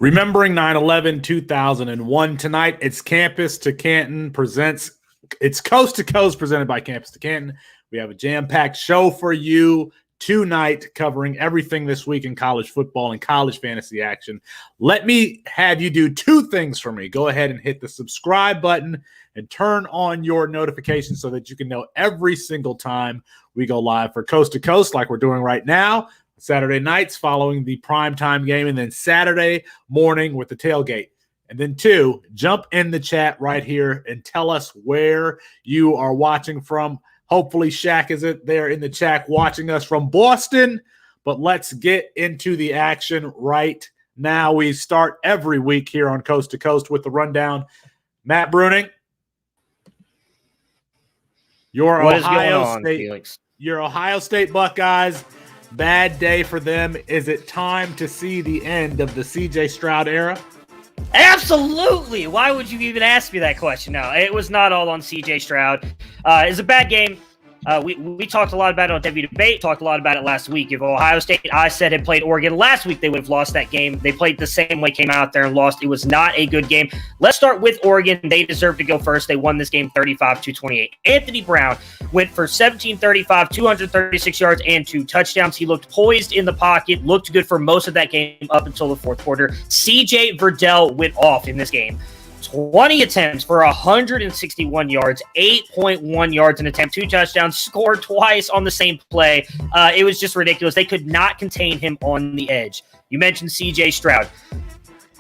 Remembering 9/11, 2001. Tonight, it's Campus to Canton presents, it's Coast to Coast presented by Campus to Canton. We have a jam-packed show for you tonight covering everything this week in college football and college fantasy action. Let me have you do two things for me. Go ahead and hit the subscribe button and turn on your notifications so that you can know every single time we go live for Coast to Coast like we're doing right now. Saturday nights following the primetime game, and then Saturday morning with the tailgate. And then two, jump in the chat right here and tell us where you are watching from. Hopefully Shaq is there in the chat watching us from Boston. But let's get into the action right now. We start every week here on Coast to Coast with the rundown. Matt Bruning, your Ohio State Buckeyes. Bad day for them. Is it time to see the end of the C.J. Stroud era? Absolutely. Why would you even ask me that question? No, it was not all on C.J. Stroud. It's a bad game. We talked a lot about it on W Debate, talked a lot about it last week. If Ohio State, I said, had played Oregon last week, they would have lost that game. They played the same way, came out there and lost. It was not a good game. Let's start with Oregon. They deserve to go first. They won this game 35-28. Anthony Brown went for 17-35, 236 yards, and 2 touchdowns. He looked poised in the pocket, looked good for most of that game up until the fourth quarter. CJ Verdell went off in this game. 20 attempts for 161 yards, 8.1 yards an attempt, 2 touchdowns, scored twice on the same play. It was just ridiculous. They could not contain him on the edge. You mentioned C.J. Stroud.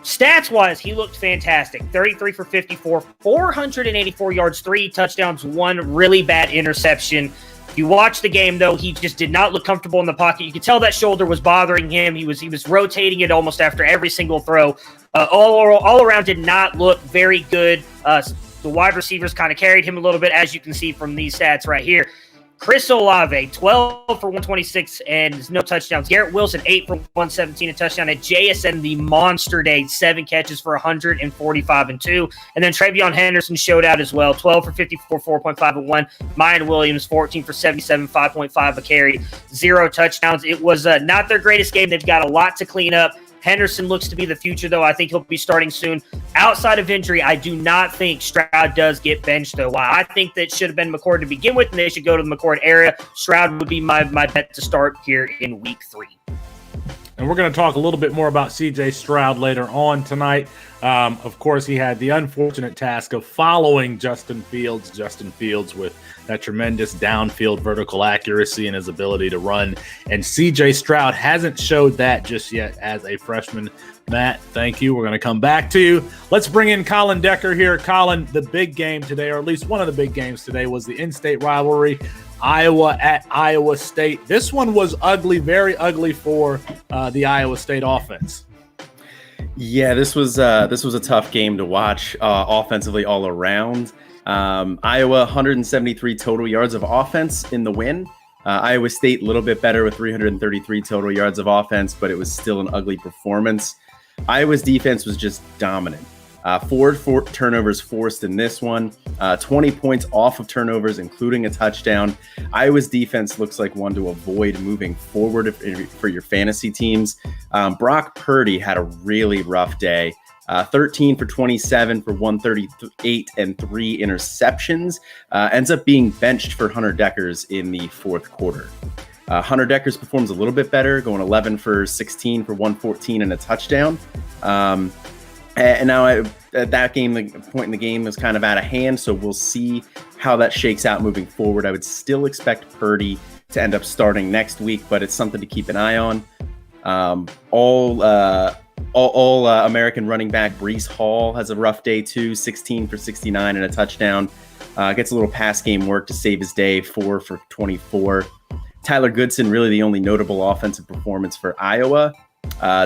Stats-wise, he looked fantastic. 33 for 54, 484 yards, 3 touchdowns, 1 really bad interception. You watch the game, though, he just did not look comfortable in the pocket. You could tell that shoulder was bothering him. He was rotating it almost after every single throw. All around did not look very good. The wide receivers kind of carried him a little bit, as you can see from these stats right here. Chris Olave, 12 for 126 and no touchdowns. Garrett Wilson, 8 for 117, a touchdown. And JSN, the monster day, 7 catches for 145 and 2. And then Travion Henderson showed out as well, 12 for 54, 4.5 and 1. Mayan Williams, 14 for 77, 5.5 a carry, 0 touchdowns. It was not their greatest game. They've got a lot to clean up. Henderson looks to be the future, though. I think he'll be starting soon. Outside of injury, I do not think Stroud does get benched, though. While I think that should have been McCord to begin with, and they should go to the McCord area, Stroud would be my bet to start here in week 3. And we're going to talk a little bit more about C.J. Stroud later on tonight. Of course, he had the unfortunate task of following Justin Fields with that tremendous downfield vertical accuracy and his ability to run. And C.J. Stroud hasn't showed that just yet as a freshman. Matt, thank you. We're going to come back to you. Let's bring in Colin Decker here. Colin, the big game today, or at least one of the big games today, was the in-state rivalry. Iowa at Iowa State. This one was ugly, very ugly for the Iowa State offense. Yeah, this was a tough game to watch offensively all around. Iowa, 173 total yards of offense in the win. Iowa State, a little bit better with 333 total yards of offense, but it was still an ugly performance. Iowa's defense was just dominant. 4 turnovers forced in this one, 20 points off of turnovers, including a touchdown. Iowa's defense looks like one to avoid moving forward for your fantasy teams. Brock Purdy had a really rough day. 13 for 27 for 138 and 3 interceptions. Ends up being benched for Hunter Deckers in the fourth quarter. Hunter Deckers performs a little bit better, going 11 for 16 for 114 and a touchdown. And now at that game, the point in the game was kind of out of hand, so we'll see how that shakes out moving forward. I would still expect Purdy to end up starting next week, but it's something to keep an eye on. All American running back Breece Hall has a rough day too, 16 for 69 and a touchdown. Gets a little pass game work to save his day, 4 for 24. Tyler Goodson, really the only notable offensive performance for Iowa.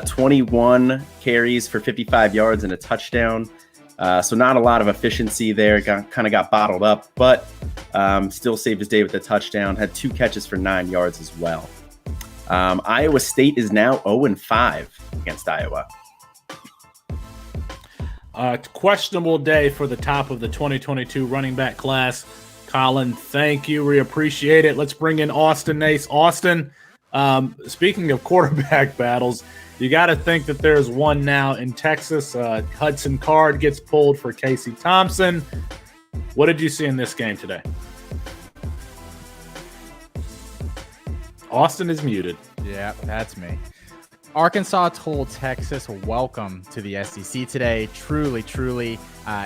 21 carries for 55 yards and a touchdown. So not a lot of efficiency there. Kind of got bottled up, but still saved his day with a touchdown. Had 2 catches for 9 yards as well. Iowa State is now 0-5 against Iowa. Questionable day for the top of the 2022 running back class. Colin, thank you. We appreciate it. Let's bring in Austin Nace. Austin, Speaking of quarterback battles, you got to think that there's one now in Texas. Hudson Card gets pulled for Casey Thompson. What did you see in this game today? Austin is muted. Yeah, that's me. Arkansas told Texas welcome to the SEC today. Truly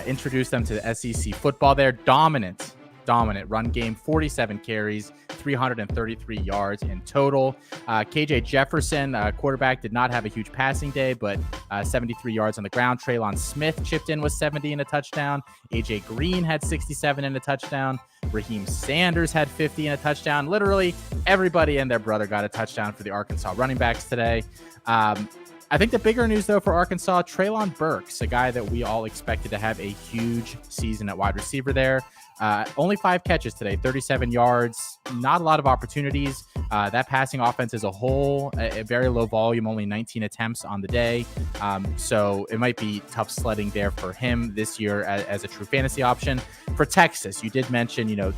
introduced them to the SEC football there. Dominant run game, 47 carries, 333 yards in total. KJ Jefferson, quarterback, did not have a huge passing day, but 73 yards on the ground. Traylon Smith chipped in with 70 and a touchdown. AJ Green had 67 and a touchdown. Raheem Sanders had 50 and a touchdown. Literally everybody and their brother got a touchdown for the Arkansas running backs today. I think the bigger news, though, for Arkansas, Treylon Burks, a guy that we all expected to have a huge season at wide receiver there. Only 5 catches today, 37 yards, not a lot of opportunities. That passing offense as a whole, a very low volume, only 19 attempts on the day. So it might be tough sledding there for him this year as a true fantasy option. For Texas, you did mention,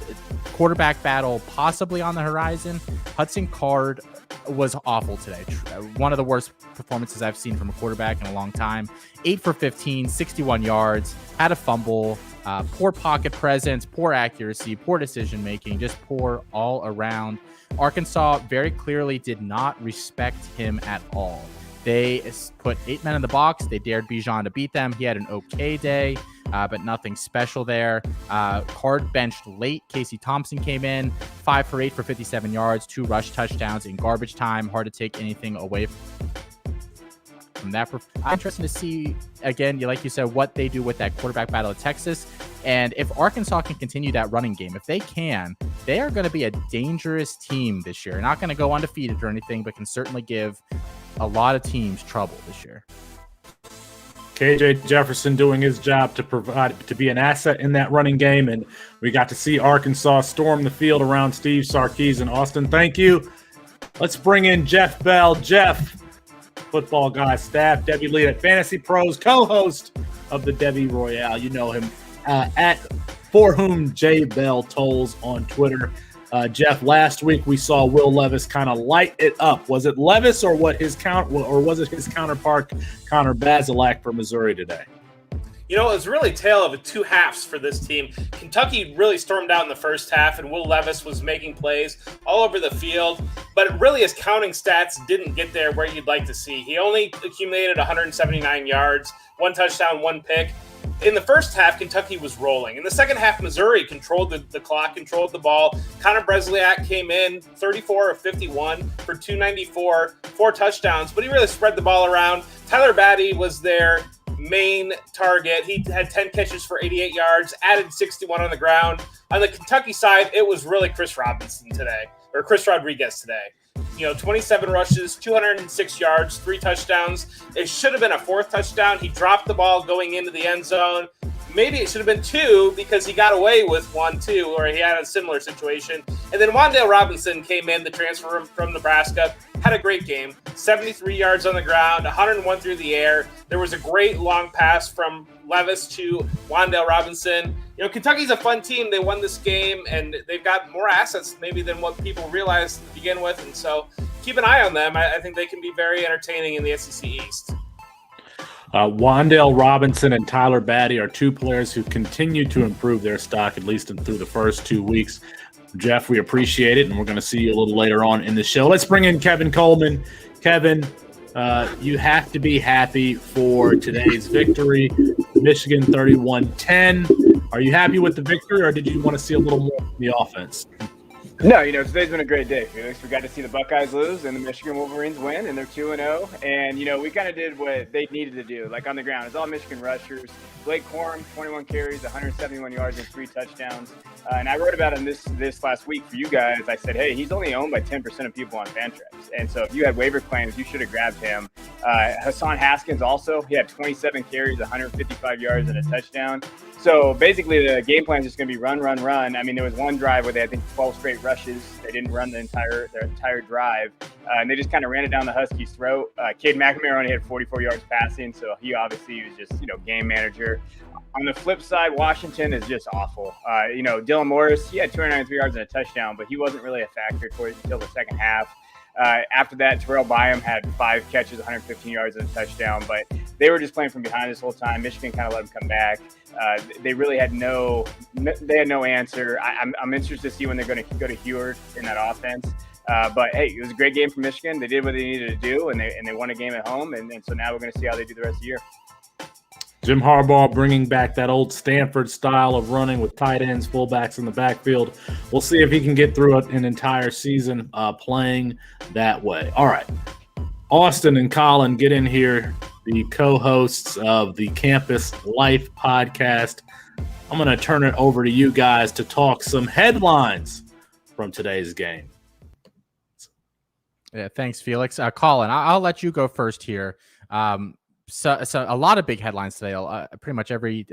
quarterback battle possibly on the horizon. Hudson Card was awful today. One of the worst performances I've seen from a quarterback in a long time. 8 for 15, 61 yards, had a fumble, poor pocket presence, poor accuracy, poor decision making, just poor all around. Arkansas very clearly did not respect him at all. They put 8 men in the box. They dared Bijan to beat them. He had an okay day, but nothing special there. Card benched late. Casey Thompson came in, 5 for 8 for 57 yards, 2 rush touchdowns in garbage time. Hard to take anything away from that. I'm interested to see, again, like you said, what they do with that quarterback battle at Texas. And if Arkansas can continue that running game, if they can, they are going to be a dangerous team this year. Not going to go undefeated or anything, but can certainly give a lot of teams trouble this year. KJ Jefferson doing his job to be an asset in that running game, and we got to see Arkansas storm the field around Steve Sarkisian. Austin, thank you. Let's bring in Jeff Bell. Jeff, football guy, staff, Debbie Lead at Fantasy Pros, co-host of the Debbie Royale. You know him at For Whom J Bell Tolls on Twitter. Jeff, last week we saw Will Levis kind of light it up. Was it Levis or was it his counterpart Connor Bazelak for Missouri today? It was really a tale of 2 halves for this team. Kentucky really stormed out in the first half, and Will Levis was making plays all over the field. But really, his counting stats didn't get there where you'd like to see. He only accumulated 179 yards, 1 touchdown, 1 pick. In the first half, Kentucky was rolling. In the second half, Missouri controlled the clock, controlled the ball. Connor Breslyak came in 34 of 51 for 294, 4 touchdowns, but he really spread the ball around. Tyler Batty was their main target. He had 10 catches for 88 yards, added 61 on the ground. On the Kentucky side, it was really Chris Rodriguez today. 27 rushes, 206 yards, 3 touchdowns. It should have been a 4th touchdown. He dropped the ball going into the end zone. Maybe it should have been 2 because he got away with 1 too, or he had a similar situation. And then Wan'Dale Robinson came in, the transfer from Nebraska, had a great game. 73 yards on the ground, 101 through the air. There was a great long pass from Levis to Wan'Dale Robinson. Kentucky's a fun team. They won this game, and they've got more assets maybe than what people realized to begin with. And so keep an eye on them. I think they can be very entertaining in the SEC East. Wan'Dale Robinson and Tyler Batty are 2 players who continue to improve their stock, at least through the first 2 weeks. Jeff, we appreciate it, and we're going to see you a little later on in the show. Let's bring in Kevin Coleman. Kevin, you have to be happy for today's victory. Michigan 31-10. Are you happy with the victory, or did you want to see a little more from the offense? No, today's been a great day, Felix. We got to see the Buckeyes lose and the Michigan Wolverines win, and they're 2-0. And, we kind of did what they needed to do, like on the ground. It's all Michigan rushers. Blake Corum, 21 carries, 171 yards, and 3 touchdowns. And I wrote about him this last week for you guys. I said, hey, he's only owned by 10% of people on Fantrax. And so if you had waiver claims, you should have grabbed him. Hassan Haskins also, he had 27 carries, 155 yards, and a touchdown. So basically the game plan is just going to be run. I mean, there was one drive where they had, I think, 12 straight rushes. They didn't run their entire drive. And they just kind of ran it down the Huskies' throat. Cade McNamara only had 44 yards passing, so he obviously was just, game manager. On the flip side, Washington is just awful. Dylan Morris, he had 293 yards and a touchdown, but he wasn't really a factor until the second half. After that, Terrell Byam had 5 catches, 115 yards, and a touchdown. But they were just playing from behind this whole time. Michigan kind of let them come back. They really had no answer. I'm interested to see when they're going to go to Heward in that offense. But hey, it was a great game for Michigan. They did what they needed to do, and they won a game at home. And so now we're going to see how they do the rest of the year. Jim Harbaugh bringing back that old Stanford style of running with tight ends, fullbacks in the backfield. We'll see if he can get through an entire season playing that way. All right. Austin and Colin, get in here, the co-hosts of the Campus Life podcast. I'm going to turn it over to you guys to talk some headlines from today's game. Yeah, thanks, Felix. Colin, I'll let you go first here. So a lot of big headlines today. Pretty much every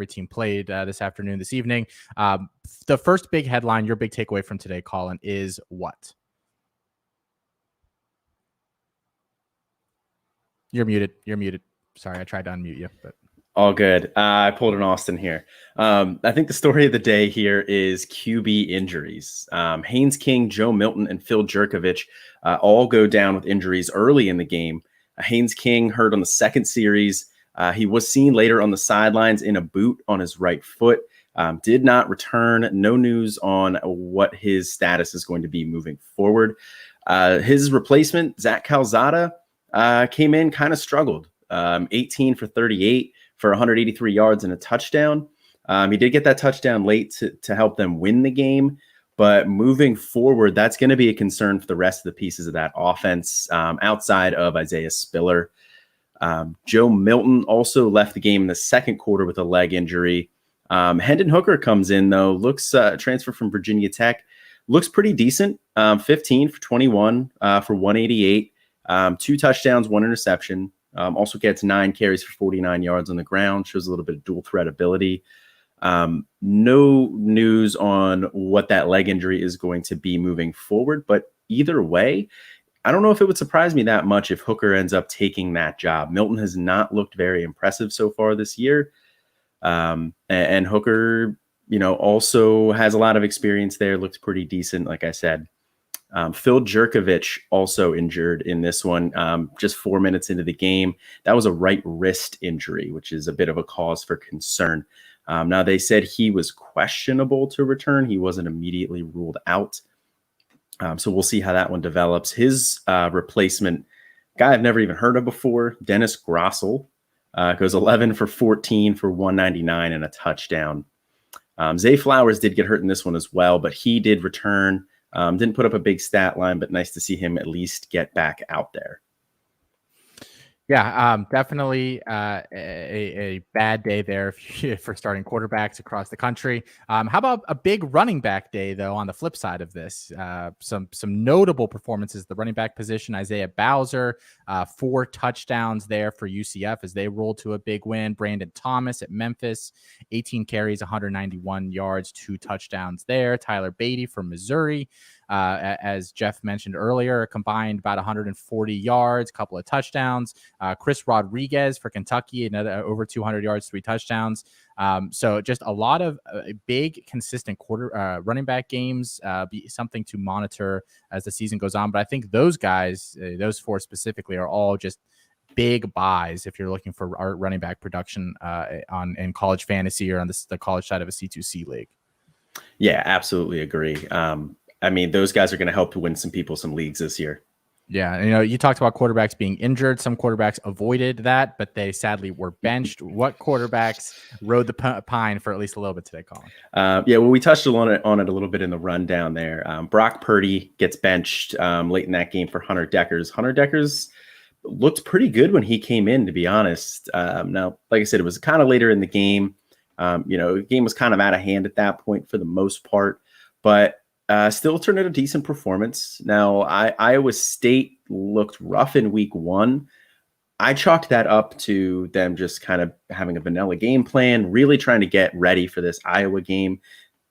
team played this afternoon, this evening. The first big headline, your big takeaway from today, Colin, is what? You're muted. Sorry, I tried to unmute you, but all good. I pulled an Austin here. I think the story of the day here is QB injuries. Haynes King, Joe Milton, and Phil Jerkovich all go down with injuries early in the game. Haynes King hurt on the second series. He was seen later on the sidelines in a boot on his right foot. Did not return. No news on what his status is going to be moving forward. His replacement, Zach Calzada, came in, kind of struggled. 18 for 38 for 183 yards and a touchdown. He did get that touchdown late to help them win the game. But moving forward, that's going to be a concern for the rest of the pieces of that offense outside of Isaiah Spiller. Joe Milton also left the game in the second quarter with a leg injury. Hendon Hooker comes in, though, looks transferred from Virginia Tech. Looks pretty decent, 15 for 21 for 188, 2 touchdowns, 1 interception. Also gets 9 carries for 49 yards on the ground, shows a little bit of dual threat ability. No news on what that leg injury is going to be moving forward, but either way, I don't know if it would surprise me that much if Hooker ends up taking that job. Milton has not looked very impressive so far this year. And Hooker, also has a lot of experience there, looks pretty decent, like I said. Phil Jerkovich also injured in this one, just 4 minutes into the game. That was a right wrist injury, which is a bit of a cause for concern. Now, they said he was questionable to return. He wasn't immediately ruled out. So we'll see how that one develops. His replacement, guy I've never even heard of before, Dennis Grossel, goes 11 for 14 for 199 and a touchdown. Zay Flowers did get hurt in this one as well, but he did return. Didn't put up a big stat line, but nice to see him at least get back out there. Yeah, definitely a bad day there for starting quarterbacks across the country. How about a big running back day, though, on the flip side of this? Some notable performances, the running back position, Isaiah Bowser, 4 touchdowns there for UCF as they rolled to a big win. Brandon Thomas at Memphis, 18 carries, 191 yards, 2 touchdowns there. Tyler Beatty from Missouri, as Jeff mentioned earlier, combined about 140 yards, a couple of touchdowns. Chris Rodriguez for Kentucky, another over 200 yards, 3 touchdowns. So just a lot of big, consistent running back games, be something to monitor as the season goes on. But I think those guys, those 4 specifically, are all just big buys if you're looking for our running back production in college fantasy or on the college side of a C2C league. Yeah, absolutely agree. Those guys are going to help to win some people some leagues this year. Yeah, you talked about quarterbacks being injured. Some quarterbacks avoided that, but they sadly were benched. What quarterbacks rode the pine for at least a little bit today, Colin? We touched on it a little bit in the rundown there. Brock Purdy gets benched late in that game for Hunter Deckers. Hunter Deckers looked pretty good when he came in, to be honest. Now, like I said, it was kind of later in the game. The game was kind of out of hand at that point for the most part, but still turned out a decent performance. Now, Iowa State looked rough in week 1. I chalked that up to them just kind of having a vanilla game plan, really trying to get ready for this Iowa game.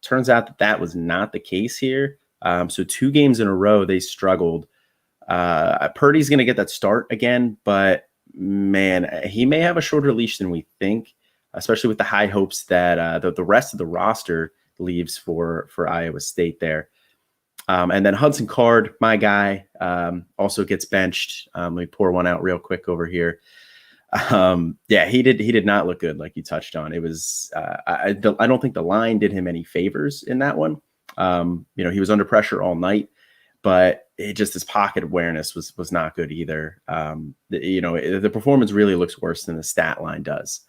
Turns out that was not the case here. So 2 games in a row, they struggled. Purdy's going to get that start again, but man, he may have a shorter leash than we think, especially with the high hopes that the rest of the roster leaves for Iowa State there. And then Hudson Card, my guy, also gets benched. Let me pour one out real quick over here. Yeah, he did not look good, like you touched on. It was I don't think the line did him any favors in that one. He was under pressure all night, but his pocket awareness was not good either. The performance really looks worse than the stat line does.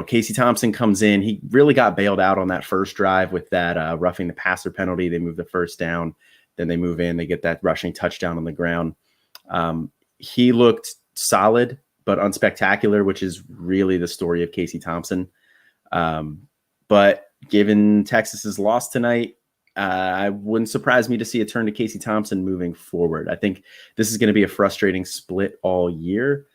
Casey Thompson comes in. He really got bailed out on that first drive with that roughing the passer penalty. They move the first down, then they move in. They get that rushing touchdown on the ground. He looked solid but unspectacular, which is really the story of Casey Thompson. But given Texas's loss tonight, it wouldn't surprise me to see a turn to Casey Thompson moving forward. I think this is going to be a frustrating split all year.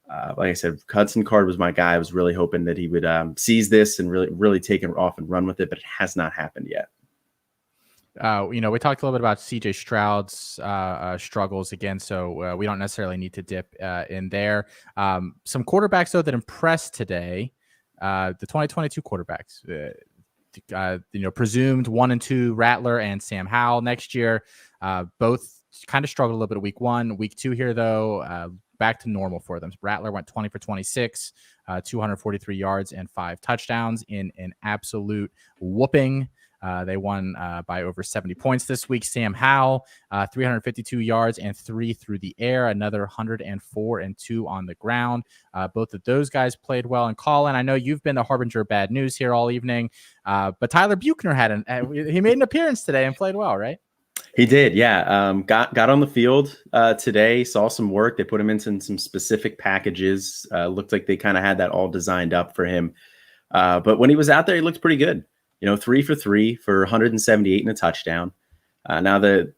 Like I said, Hudson Card was my guy. I was really hoping that he would seize this and really take it off and run with it, but it has not happened yet. We talked a little bit about CJ Stroud's struggles again, so we don't necessarily need to dip in there. Some quarterbacks, though, that impressed today, the 2022 quarterbacks, presumed 1 and 2 Rattler and Sam Howell next year. Both kind of struggled a little bit week 1. Week 2 here, though, back to normal for them. Rattler went 20 for 26, 243 yards and 5 touchdowns in an absolute whooping. They won by over 70 points this week. Sam Howell, 352 yards and 3 through the air, another 104 and 2 on the ground. Both of those guys played well. And Colin, I know you've been the harbinger of bad news here all evening, but Tyler Buchner he made an appearance today and played well, right? He did, yeah. Got on the field today, saw some work. They put him into some specific packages. Looked like they kind of had that all designed up for him. But when he was out there, he looked pretty good. 3 for 3 for 178 and a touchdown. Now the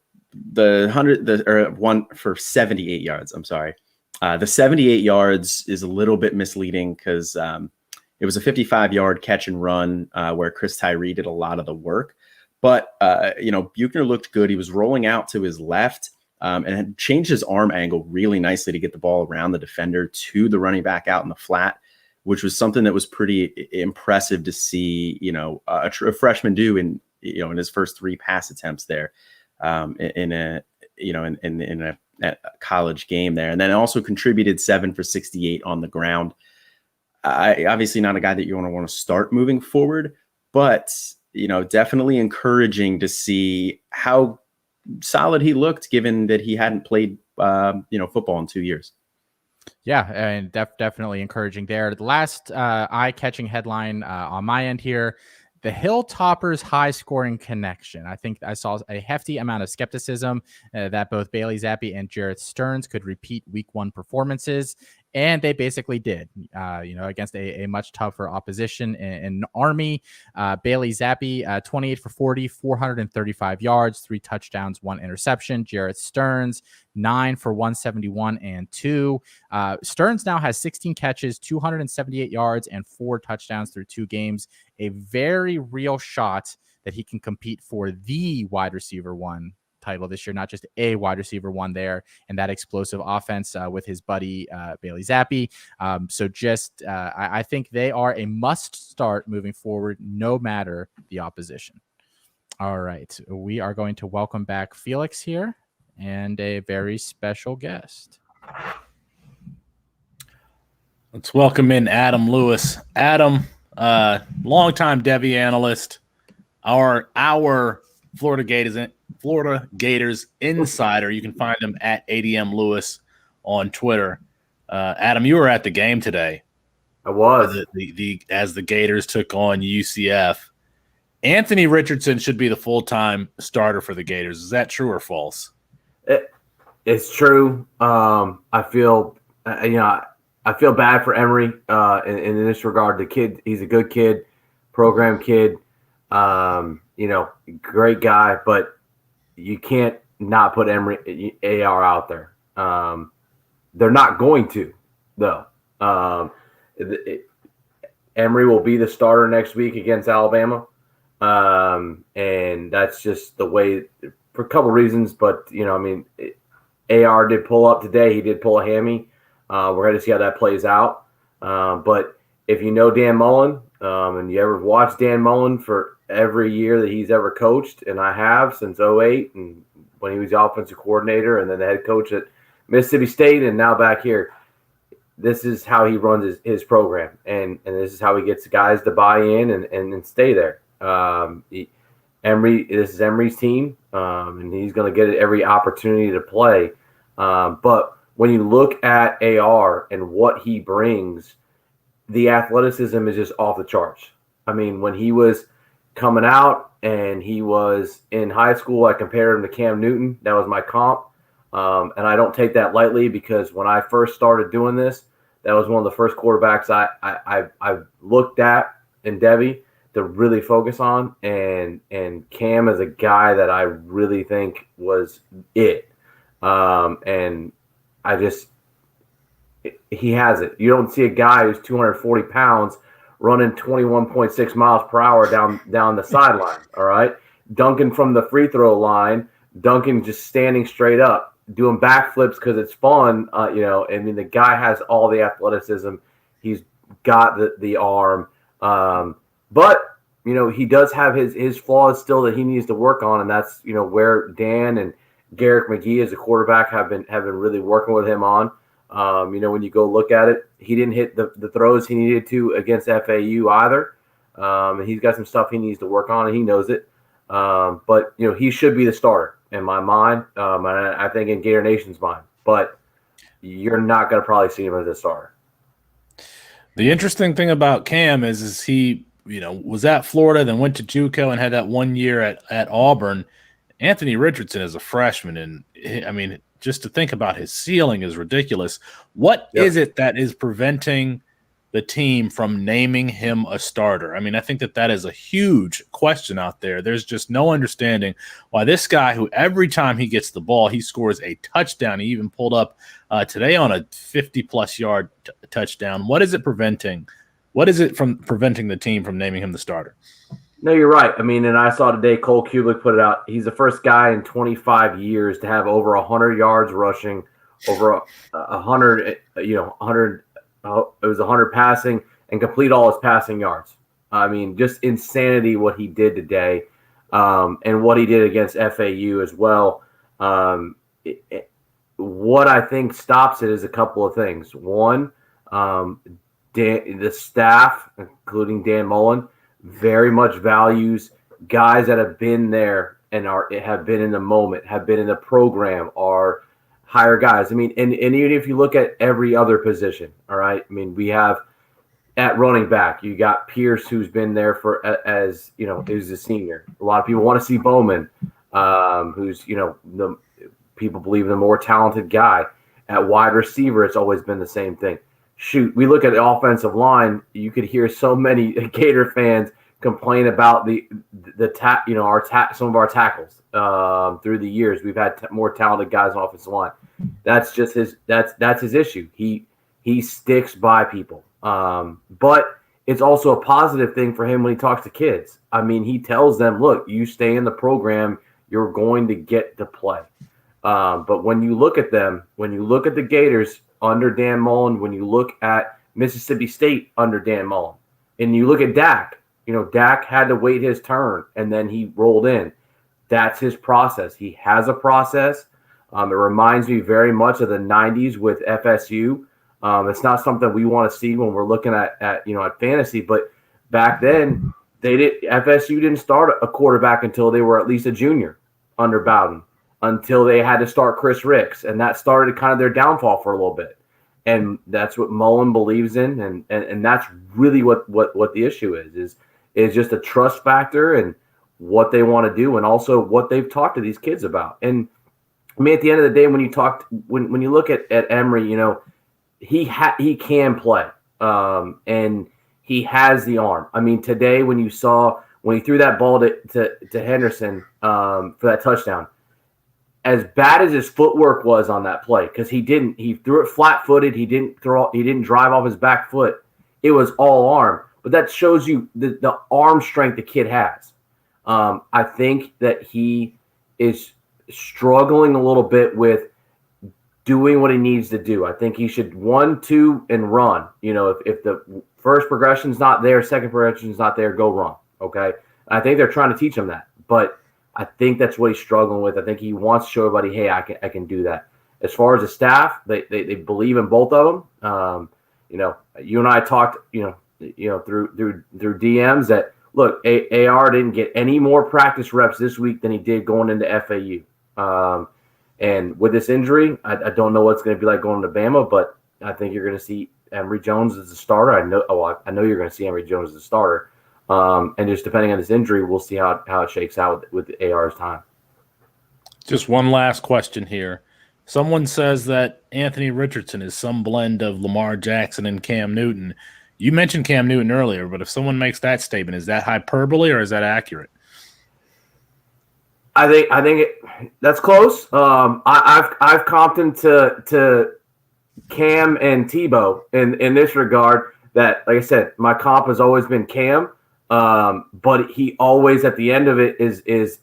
1 for 78 yards. I'm sorry. The 78 yards is a little bit misleading because it was a 55-yard catch and run where Chris Tyree did a lot of the work. But, Buchner looked good. He was rolling out to his left and had changed his arm angle really nicely to get the ball around the defender to the running back out in the flat, which was something that was pretty impressive to see, a freshman do in his first 3 pass attempts there in a college game there. And then also contributed 7 for 68 on the ground. Obviously not a guy that you want to start moving forward, but definitely encouraging to see how solid he looked, given that he hadn't played, football in 2 years. Yeah, and definitely encouraging there. The last eye-catching headline on my end here, the Hilltoppers high-scoring connection. I think I saw a hefty amount of skepticism that both Bailey Zappi and Jarrett Stearns could repeat week 1 performances, and they basically did, against a much tougher opposition in Army. Bailey Zappi, 28 for 40, 435 yards, 3 touchdowns, 1 interception. Jarrett Stearns, 9 for 171 and 2. Stearns now has 16 catches, 278 yards, and 4 touchdowns through 2 games. A very real shot that he can compete for the wide receiver 1 title this year, not just a wide receiver 1 there, and that explosive offense with his buddy Bailey Zappi. I think they are a must start moving forward, no matter the opposition. All right, we are going to welcome back Felix here and a very special guest. Let's welcome in Adam Lewis. Adam, longtime Devy analyst, our Florida Gators insider. You can find him at ADM Lewis on Twitter. Adam, you were at the game today. I was. As the Gators took on UCF. Anthony Richardson should be the full-time starter for the Gators. Is that true or false? It's true. I feel bad for Emory in this regard. The kid, he's a good kid, program kid. Great guy, but you can't not put AR out there. They're not going to, though. Emory will be the starter next week against Alabama, and that's just the way for a couple reasons. But AR did pull up today. He did pull a hammy. We're going to see how that plays out. But if you know Dan Mullen and you ever watched Dan Mullen for every year that he's ever coached, and I have since '08, and when he was the offensive coordinator and then the head coach at Mississippi State and now back here. This is how he runs his program, and this is how he gets guys to buy in and stay there. This is Emory's team, and he's going to get every opportunity to play. But when you look at AR and what he brings, the athleticism is just off the charts. I mean, when he was coming out and he was in high school, I compared him to Cam Newton. That was my comp. And I don't take that lightly because when I first started doing this, that was one of the first quarterbacks I looked at in Debbie to really focus on. And Cam is a guy that I really think was it. And he has it. You don't see a guy who's 240 pounds running 21.6 miles per hour down the sideline. All right. Dunking from the free throw line, Duncan just standing straight up, doing backflips because it's fun. I mean, the guy has all the athleticism. He's got the arm. But, he does have his flaws still that he needs to work on. And that's, where Dan and Garrick McGee as a quarterback have been really working with him on. When you go look at it, he didn't hit the throws he needed to against FAU either. And he's got some stuff he needs to work on, and he knows it. But he should be the starter in my mind, and I think in Gator Nation's mind. But you're not going to probably see him as a starter. The interesting thing about Cam is he, was at Florida, then went to JUCO and had that 1 year at Auburn. Anthony Richardson is a freshman, and I mean, just to think about his ceiling is ridiculous. What is it that is preventing the team from naming him a starter? I mean, I think that is a huge question out there. There's just no understanding why this guy, who every time he gets the ball, he scores a touchdown. He even pulled up today on a 50-plus yard touchdown. What is it preventing? What is it from preventing the team from naming him the starter? No, you're right. I mean, and I saw today Cole Kublik put it out. He's the first guy in 25 years to have over 100 yards rushing, over 100, 100. It was 100 passing and complete all his passing yards. I mean, just insanity what he did today, and what he did against FAU as well. What I think stops it is a couple of things. One, the staff, including Dan Mullen, very much values guys that have been there and have been in the moment, have been in the program, are higher guys. I mean, and even if you look at every other position, all right, I mean, we have at running back, you got Pierce, who's been there for as who's a senior. A lot of people want to see Bowman, who's the people believe the more talented guy. At wide receiver, it's always been the same thing. Shoot, we look at the offensive line. You could hear so many Gator fans complain about some of our tackles through the years. We've had more talented guys on offensive line. That's just that's his issue. He sticks by people. But it's also a positive thing for him when he talks to kids. I mean, he tells them, look, you stay in the program, you're going to get to play. But when you look at them, when you look at the Gators under Dan Mullen, when you look at Mississippi State under Dan Mullen, and you look at Dak, Dak had to wait his turn, and then he rolled in. That's his process. He has a process. It reminds me very much of the 90s with FSU. It's not something we want to see when we're looking at fantasy, but back then FSU didn't start a quarterback until they were at least a junior under Bowden, until they had to start Chris Ricks, and that started kind of their downfall for a little bit. And that's what Mullen believes in, and that's really what the issue is just a trust factor and what they want to do, and also what they've talked to these kids about. And I mean, at the end of the day, when you look at Emory, he can play, and he has the arm. I mean, today when he threw that ball to Henderson for that touchdown, as bad as his footwork was on that play, because he threw it flat-footed, he didn't drive off his back foot. It was all arm, but that shows you the arm strength the kid has. I think that he is struggling a little bit with doing what he needs to do. I think he should 1, 2, and run. If the first progression's not there, second progression's not there, go run. Okay. I think they're trying to teach him that. But I think that's what he's struggling with. I think he wants to show everybody, hey, I can do that. As far as the staff, they believe in both of them. You and I talked, through DMs that look, AR didn't get any more practice reps this week than he did going into FAU. And with this injury, I don't know what's going to be like going to Bama, but I think you're going to see Emory Jones as a starter. I know you're going to see Emory Jones as a starter. And just depending on this injury, we'll see how it shakes out with AR's time. Just one last question here. Someone says that Anthony Richardson is some blend of Lamar Jackson and Cam Newton. You mentioned Cam Newton earlier, but if someone makes that statement, is that hyperbole or is that accurate? I think that's close. I've comped him to Cam and Tebow in this regard. That, like I said, my comp has always been Cam, but he always at the end of it is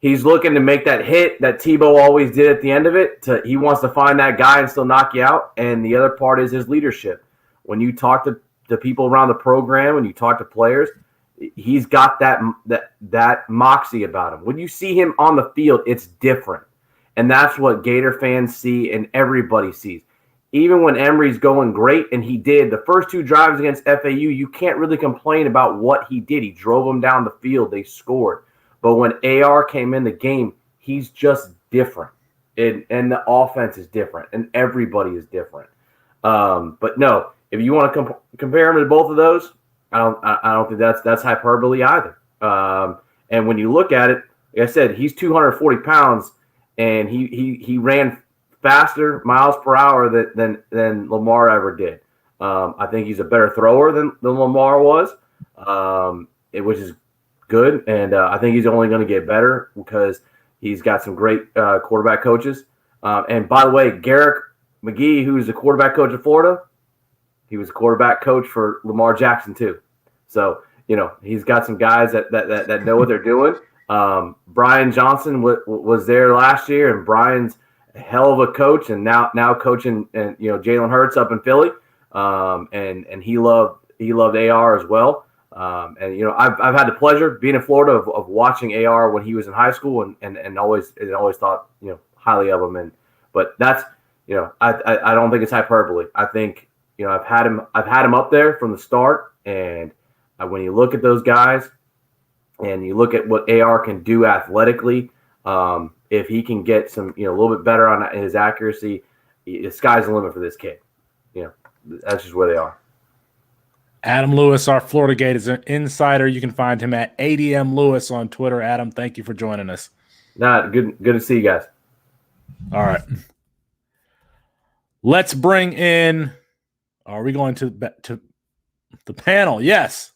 he's looking to make that hit that Tebow always did at the end of it. He wants to find that guy and still knock you out. And the other part is his leadership. When you talk to the people around the program, when you talk to players, he's got that moxie about him. When you see him on the field, it's different. And that's what Gator fans see and everybody sees. Even when Emory's going great, and he did the first 2 drives against FAU, you can't really complain about what he did. He drove them down the field. They scored. But when AR came in the game, he's just different. And the offense is different, and everybody is different. But no, if you want to compare him to both of those, I don't think that's hyperbole either. And when you look at it, like I said, he's 240 pounds, and he ran faster miles per hour than Lamar ever did. I think he's a better thrower than Lamar was, which is good. And I think he's only going to get better because he's got some great quarterback coaches. And by the way, Garrick McGee, who's the quarterback coach of Florida, he was a quarterback coach for Lamar Jackson too. So, he's got some guys that know what they're doing. Brian Johnson was there last year, and Brian's a hell of a coach, and now coaching and Jalen Hurts up in Philly. And he loved AR as well. And I've had the pleasure being in Florida of watching AR when he was in high school and always thought highly of him. But that's I don't think it's hyperbole. I think I've had him up there from the start, and when you look at those guys and you look at what AR can do athletically, if he can get some a little bit better on his accuracy, the sky's the limit for this kid. That's just where they are. Adam Lewis, our Florida Gators insider. You can find him at ADM Lewis on Twitter. Adam, thank you for joining us. Good to see you guys. All right. Let's bring in – are we going to the panel? Yes.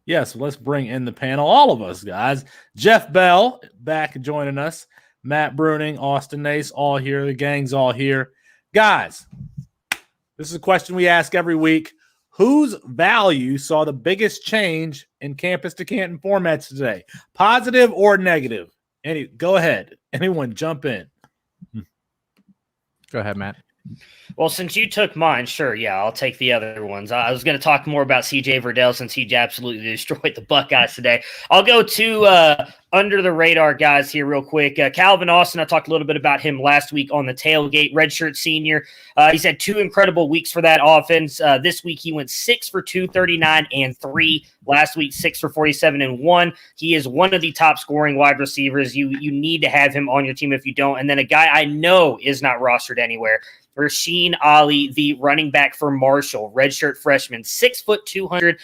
Let's bring in the panel, all of us, guys. Jeff Bell back joining us. Matt Bruning, Austin Nace, all here. The gang's all here. Guys, this is a question we ask every week. Whose value saw the biggest change in Campus to Canton formats today? Positive or negative? Go ahead. Anyone jump in. Go ahead, Matt. Well, since you took mine, sure, yeah, I'll take the other ones. I was going to talk more about CJ Verdell since he absolutely destroyed the Buckeyes today. I'll go to under-the-radar guys here real quick. Calvin Austin, I talked a little bit about him last week on the tailgate, redshirt senior. He's had 2 incredible weeks for that offense. This week he went 6 for 239 and 3. Last week, 6 for 47 and 1. He is one of the top scoring wide receivers. You need to have him on your team if you don't. And then a guy I know is not rostered anywhere, Rasheen Ali, the running back for Marshall, redshirt freshman, 6 foot 200,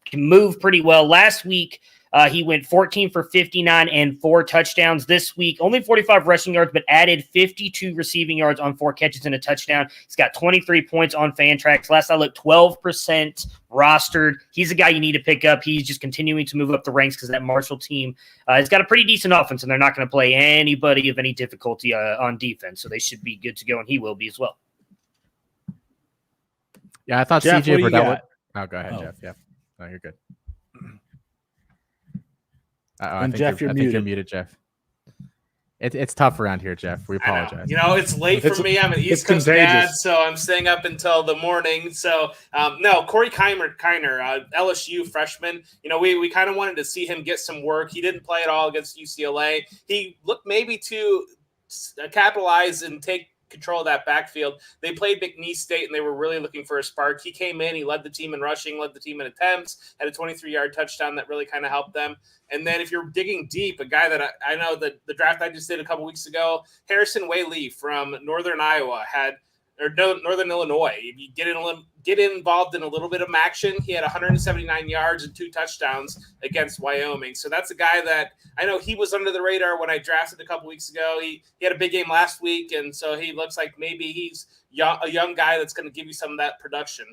can move pretty well. Last week, he went 14 for 59 and 4 touchdowns. This week, only 45 rushing yards, but added 52 receiving yards on 4 catches and a touchdown. He's got 23 points on Fantrax. Last I looked, 12% rostered. He's a guy you need to pick up. He's just continuing to move up the ranks because that Marshall team has got a pretty decent offense, and they're not going to play anybody of any difficulty on defense, so they should be good to go, and he will be as well. Yeah, I thought Jeff, CJ what do you Verdell. got? Oh, go ahead, Jeff. Yeah, no, you're good. I And think Jeff, you're you're muted, muted. Jeff. It's tough around here, Jeff. We I know. apologize. You know, it's late for me. I'm an East Coast dad, so I'm staying up until the morning. So, no, Corey Kiner, LSU freshman. You know, we kind of wanted to see him get some work. He didn't play at all against UCLA. He looked maybe to capitalize and take control of that backfield. They played McNeese State, and they were really looking for a spark. He came in, he led the team in rushing, led the team in attempts, had a 23-yard touchdown that really kind of helped them. And then if you're digging deep, a guy that I know that the draft I just did a couple weeks ago, Harrison Whaley from Northern Illinois. If you get involved in a little bit of action, he had 179 yards and 2 touchdowns against Wyoming. So that's a guy that I know he was under the radar when I drafted a couple weeks ago. He had a big game last week, and so he looks like maybe he's a young guy that's going to give you some of that production.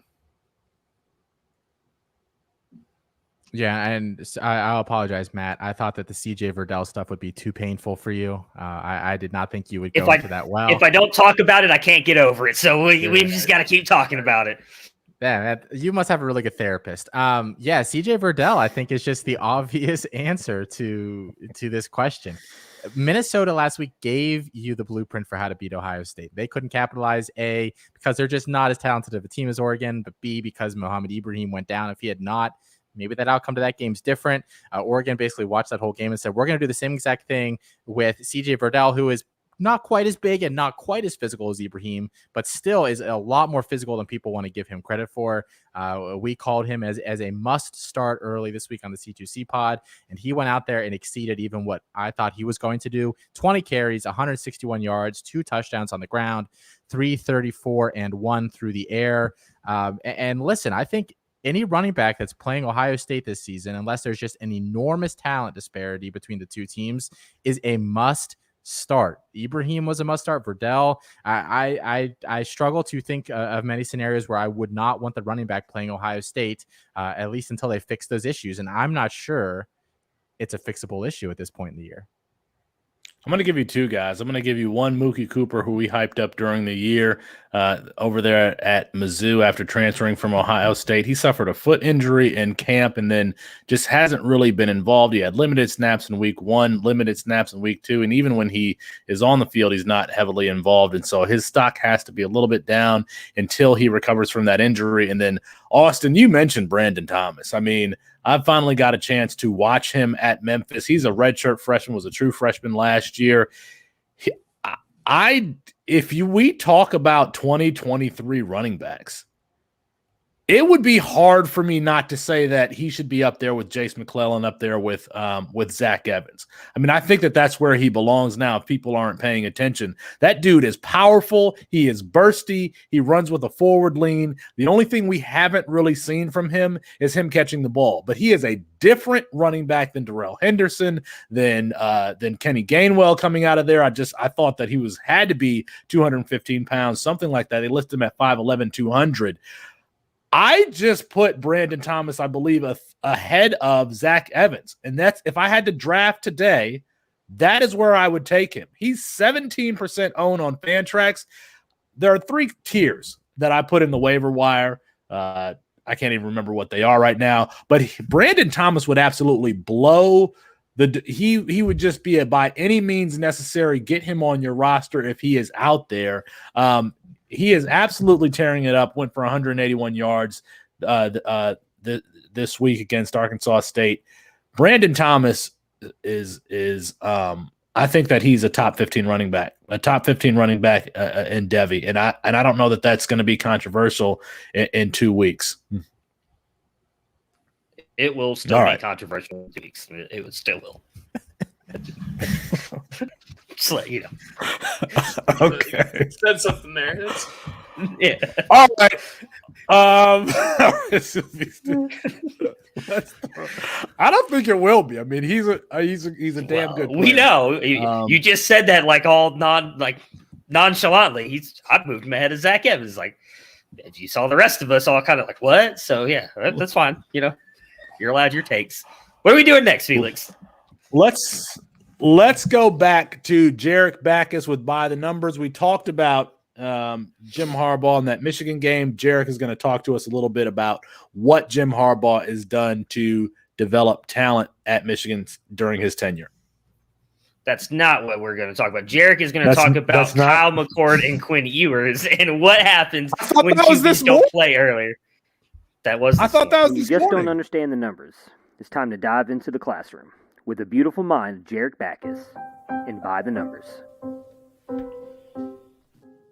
Yeah, and I'll apologize, Matt. I thought that the CJ Verdell stuff would be too painful for you. I did not think you would go into that well. If I don't talk about it, I can't get over it. So we just got to keep talking about it. Yeah, you must have a really good therapist. Yeah, CJ Verdell, I think, is just the obvious answer to this question. Minnesota last week gave you the blueprint for how to beat Ohio State. They couldn't capitalize, A, because they're just not as talented of a team as Oregon, but B, because Mohamed Ibrahim went down. If he had not, maybe that outcome to that game's different. Oregon basically watched that whole game and said, we're going to do the same exact thing with CJ Verdell, who is not quite as big and not quite as physical as Ibrahim, but still is a lot more physical than people want to give him credit for. We called him as a must start early this week on the C2C pod, and he went out there and exceeded even what I thought he was going to do. 20 carries, 161 yards, 2 touchdowns on the ground, 334 and 1 through the air. And listen, I think any running back that's playing Ohio State this season, unless there's just an enormous talent disparity between the two teams, is a must start. Ibrahim was a must start. Verdell, I struggle to think of many scenarios where I would not want the running back playing Ohio State, at least until they fix those issues. And I'm not sure it's a fixable issue at this point in the year. I'm going to give you 2 guys. I'm going to give you one, Mookie Cooper, who we hyped up during the year over there at Mizzou after transferring from Ohio State. He suffered a foot injury in camp and then just hasn't really been involved. He had limited snaps in week 1, limited snaps in week 2, and even when he is on the field, he's not heavily involved. And so his stock has to be a little bit down until he recovers from that injury. And then, Austin, you mentioned Brandon Thomas. I mean, I finally got a chance to watch him at Memphis. He's a redshirt freshman, was a true freshman last year. We talk about 2023 running backs, it would be hard for me not to say that he should be up there with Jace McClellan, up there with Zach Evans. I mean, I think that that's where he belongs now if people aren't paying attention. That dude is powerful. He is bursty. He runs with a forward lean. The only thing we haven't really seen from him is him catching the ball. But he is a different running back than Darrell Henderson, than Kenny Gainwell coming out of there. I thought that he had to be 215 pounds, something like that. They listed him at 5'11", 200. I just put Brandon Thomas, I believe, ahead of Zach Evans. And that's, if I had to draft today, that is where I would take him. He's 17% owned on Fantrax. There are 3 tiers that I put in the waiver wire. I can't even remember what they are right now. But Brandon Thomas would absolutely blow he would just be by any means necessary, get him on your roster if he is out there. He is absolutely tearing it up. Went for 181 yards this week against Arkansas State. Brandon Thomas is I think that he's a top 15 running back in Devy, and I don't know that that's going to be controversial in 2 weeks. It will still be controversial in 2 weeks. It still will. Just let you know. Okay. Said something there. Yeah. All right. I don't think it will be. I mean, he's a damn good player. We know. You just said that like all nonchalantly. I've moved him ahead of Zach Evans. Like, you saw the rest of us all kind of like, what? So yeah, that's fine. You know, you're allowed your takes. What are we doing next, Felix? Let's go back to Jarek Backus with By the Numbers. We talked about Jim Harbaugh in that Michigan game. Jarek is going to talk to us a little bit about what Jim Harbaugh has done to develop talent at Michigan during his tenure. That's not what we're going to talk about. Jarek is going to talk about that's not- Kyle McCord and Quinn Ewers and what happens thought when that was this QBs don't morning. play earlier. That was. I thought that was When you this just morning. don't understand the numbers, it's time to dive into the classroom with the beautiful mind of Jarek Backus and By the Numbers.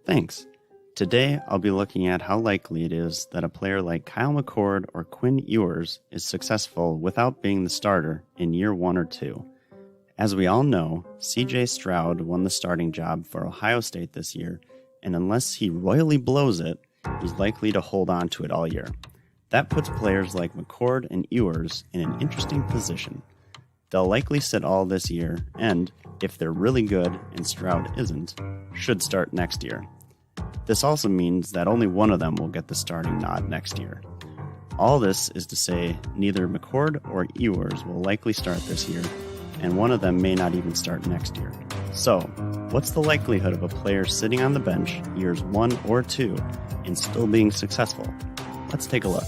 Thanks. Today, I'll be looking at how likely it is that a player like Kyle McCord or Quinn Ewers is successful without being the starter in year 1 or 2. As we all know, CJ Stroud won the starting job for Ohio State this year, and unless he royally blows it, he's likely to hold on to it all year. That puts players like McCord and Ewers in an interesting position. They'll likely sit all this year, and, if they're really good and Stroud isn't, should start next year. This also means that only one of them will get the starting nod next year. All this is to say neither McCord or Ewers will likely start this year, and one of them may not even start next year. So, what's the likelihood of a player sitting on the bench years 1 or 2 and still being successful? Let's take a look.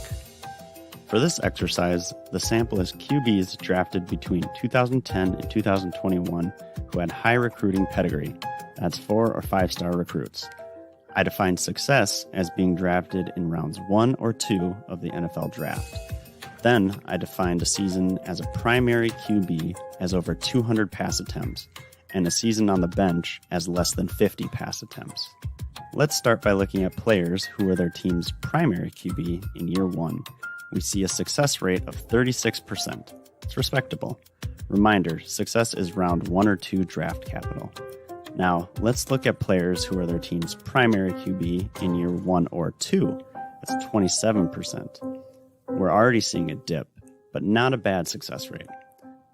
For this exercise, the sample is QBs drafted between 2010 and 2021 who had high recruiting pedigree. That's 4 or 5-star recruits. I define success as being drafted in rounds 1 or 2 of the NFL draft. Then I defined a season as a primary QB as over 200 pass attempts, and a season on the bench as less than 50 pass attempts. Let's start by looking at players who are their team's primary QB in year 1. We see a success rate of 36%. It's respectable. Reminder, success is round 1 or 2 draft capital. Now, let's look at players who are their team's primary QB in year 1 or 2. That's 27%. We're already seeing a dip, but not a bad success rate.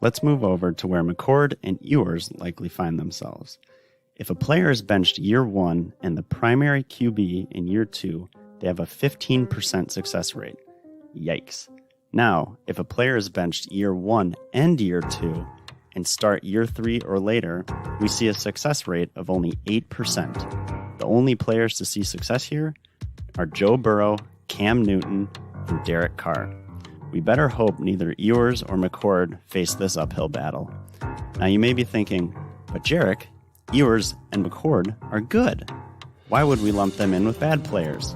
Let's move over to where McCord and Ewers likely find themselves. If a player is benched year 1 and the primary QB in year 2, they have a 15% success rate. Yikes. Now, if a player is benched year 1 and year 2 and start year 3 or later, we see a success rate of only 8%. The only players to see success here are Joe Burrow, Cam Newton, and Derek Carr. We better hope neither Ewers or McCord face this uphill battle. Now you may be thinking, but Jarek, Ewers and McCord are good. Why would we lump them in with bad players?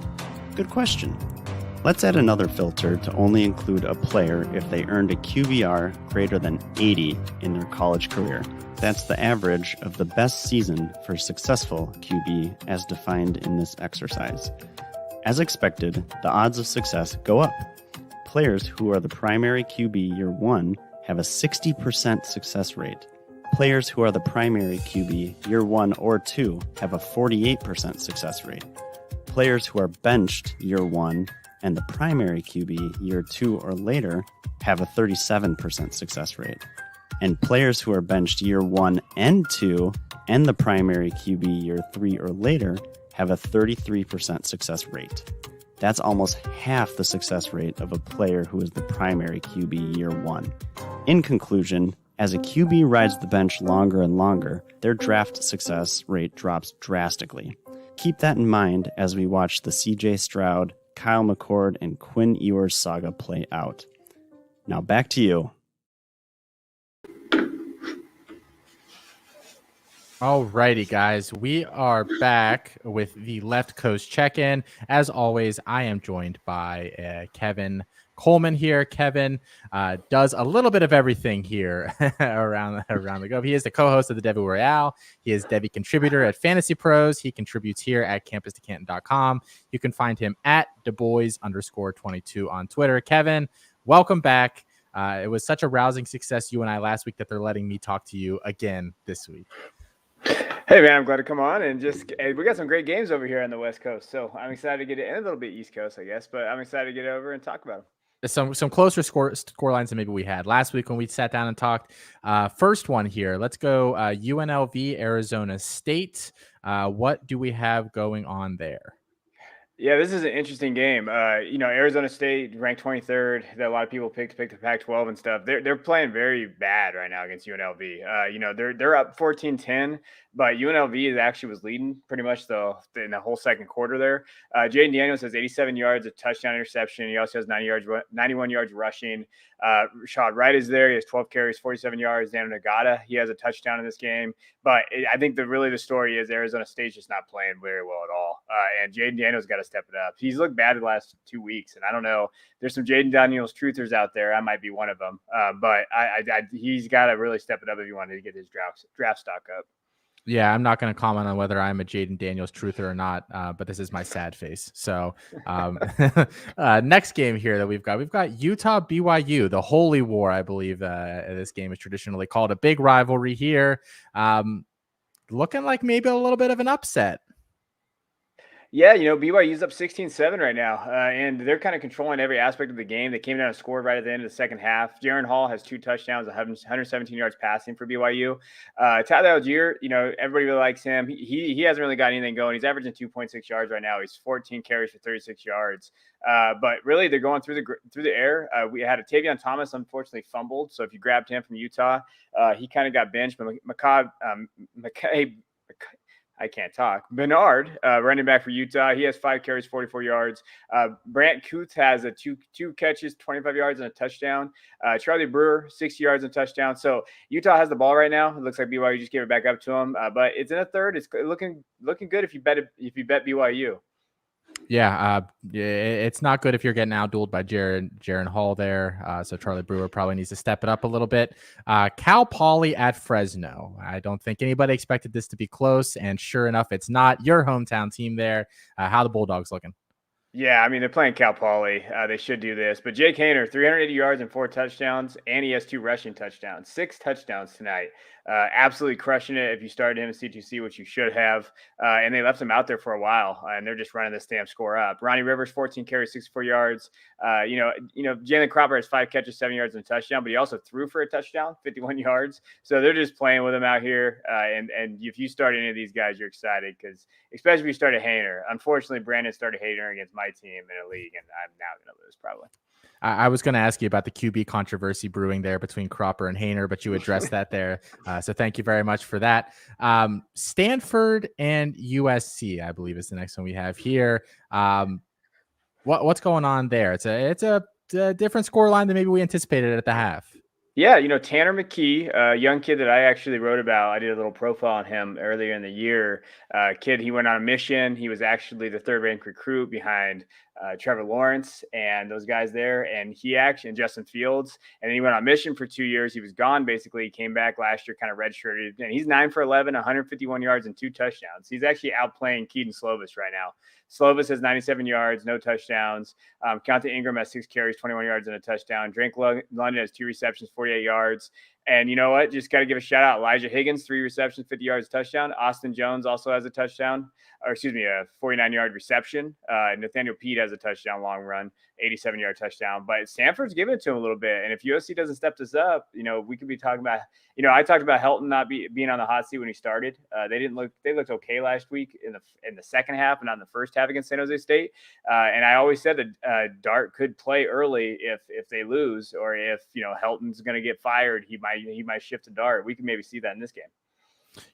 Good question. Let's add another filter to only include a player if they earned a QBR greater than 80 in their college career. That's the average of the best season for successful QB as defined in this exercise. As expected, the odds of success go up. Players who are the primary QB year 1 have a 60% success rate. Players who are the primary QB year 1 or 2 have a 48% success rate. Players who are benched year 1 and the primary QB year 2 or later have a 37% success rate. And players who are benched year 1 and 2 and the primary QB year 3 or later have a 33% success rate. That's almost half the success rate of a player who is the primary QB year 1. In conclusion, as a QB rides the bench longer and longer, their draft success rate drops drastically. Keep that in mind as we watch the CJ Stroud, Kyle McCord, and Quinn Ewers saga play out. Now back to you. Alrighty, guys, we are back with the Left Coast check-in. As always, I am joined by Kevin Coleman here. Kevin does a little bit of everything here around the globe. He is the co-host of the Devy Royale. He is Devy contributor at Fantasy Pros. He contributes here at campus2canton.com. You can find him at DuBois_22 on Twitter. Kevin, welcome back. It was such a rousing success, you and I, last week, that they're letting me talk to you again this week. Hey man, I'm glad to come on and we got some great games over here on the West Coast. So I'm excited to get it, and a little bit East Coast, I guess, but I'm excited to get over and talk about them. Some closer score lines than maybe we had last week when we sat down and talked. First one here. Let's go UNLV, Arizona State. What do we have going on there? Yeah, this is an interesting game. Arizona State ranked 23rd. That a lot of people picked the Pac-12 and stuff. They're playing very bad right now against UNLV. They're up 14-10. but UNLV actually was leading pretty much in the whole second quarter there. Jaden Daniels has 87 yards, a touchdown interception. He also has 91 yards rushing. Rashad Wright is there. He has 12 carries, 47 yards. Daniel Nagata, he has a touchdown in this game. But I think the story is Arizona State's just not playing very well at all. And Jaden Daniels got to step it up. He's looked bad the last 2 weeks, and I don't know. There's some Jaden Daniels truthers out there. I might be one of them. But he's got to really step it up if he wanted to get his draft stock up. Yeah, I'm not going to comment on whether I'm a Jaden Daniels truther or not, but this is my sad face. So next game here that we've got Utah BYU, the Holy War, I believe this game is traditionally called, a big rivalry here. Looking like maybe a little bit of an upset. Yeah, BYU's up 16-7 right now, and they're kind of controlling every aspect of the game. They came down and scored right at the end of the second half. Jaron Hall has 2 touchdowns, 117 yards passing for BYU. Tyler Algier, everybody really likes him. He hasn't really got anything going. He's averaging 2.6 yards right now. He's 14 carries for 36 yards. But really, they're going through the air. We had a Tavion Thomas, unfortunately, fumbled. So if you grabbed him from Utah, he kind of got benched. But I can't talk. Bernard, running back for Utah, he has 5 carries, 44 yards. Brant Kuth has a two catches, 25 yards and a touchdown. Charlie Brewer, 60 yards and a touchdown. So Utah has the ball right now. It looks like BYU just gave it back up to him. But it's in a third. It's looking good if you bet BYU. Yeah, it's not good if you're getting outdueled by Jaron Hall there. So Charlie Brewer probably needs to step it up a little bit. Cal Poly at Fresno. I don't think anybody expected this to be close, and sure enough, it's not. Your hometown team there. How the Bulldogs looking? Yeah, I mean, they're playing Cal Poly. They should do this. But Jake Haener, 380 yards and 4 touchdowns, and he has 2 rushing touchdowns. 6 touchdowns tonight. Absolutely crushing it if you started him in C2C, which you should have. And they left him out there for a while, and they're just running this damn score up. Ronnie Rivers, 14 carries, 64 yards. Jalen Cropper has 5 catches, 7 yards and a touchdown, but he also threw for a touchdown, 51 yards. So they're just playing with him out here. And if you start any of these guys, you're excited, because especially if you started Haener. Unfortunately, Brandon started Haener against my team in a league, and I'm now going to lose probably. I was going to ask you about the QB controversy brewing there between Cropper and Haener, but you addressed that there. So thank you very much for that. Stanford and USC, I believe, is the next one we have here. What's going on there? It's a different scoreline than maybe we anticipated at the half. Yeah, Tanner McKee, a young kid that I actually wrote about. I did a little profile on him earlier in the year. He went on a mission. He was actually the 3rd-ranked recruit behind Trevor Lawrence and those guys there. And Justin Fields. And then he went on a mission for 2 years. He was gone, basically. He came back last year, kind of redshirted. And he's 9 for 11, 151 yards and 2 touchdowns. He's actually outplaying Keaton Slovis right now. Slovis has 97 yards, no touchdowns. Keontae Ingram has 6 carries, 21 yards and a touchdown. Drake London has 2 receptions, 48 yards. And you know what? Just got to give a shout out. Elijah Higgins, 3 receptions, 50 yards, touchdown. Austin Jones also has a 49-yard reception. Nathaniel Pete has a touchdown, long run, 87-yard touchdown. But Stanford's giving it to him a little bit. And if USC doesn't step this up, we could be talking about, I talked about Helton not being on the hot seat when he started. They looked okay last week in the second half and not in the first half against San Jose State. And I always said that Dart could play early if they lose, or if, Helton's going to get fired, he might shift to Dart. We can maybe see that in this game.